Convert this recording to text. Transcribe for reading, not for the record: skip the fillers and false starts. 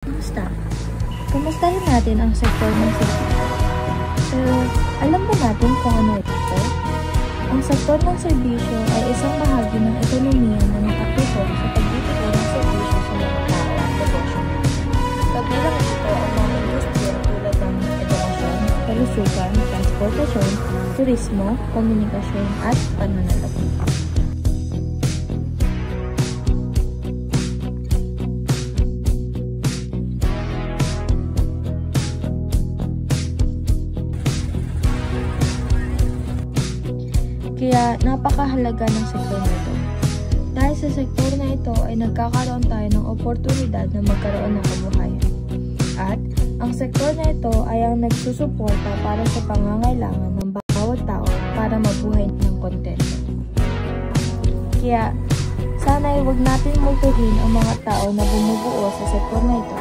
Kumusta? Kamustahin natin ang sektor ng serbisyo. Pero, alam ba natin kung ano ito? Ang sektor ng serbisyo ay isang bahagi ng ekonomiya na nakatutok sa pagbibigay ng serbisyo sa mga tao at negosyo. Kabilang ito ang mga industriya tulad ng edukasyon, kalusugan, transportasyon, turismo, komunikasyon at pananalapi. Kaya napakahalaga ng sektor na ito. Dahil sa sektor na ito ay nagkakaroon tayo ng oportunidad na magkaroon ng kabuhayan. At ang sektor na ito ay ang nagsusuporta para sa pangangailangan ng bawat tao para mabuhay ng kontento. Kaya sana ay huwag natin multuhin ang mga tao na bumubuo sa sektor na ito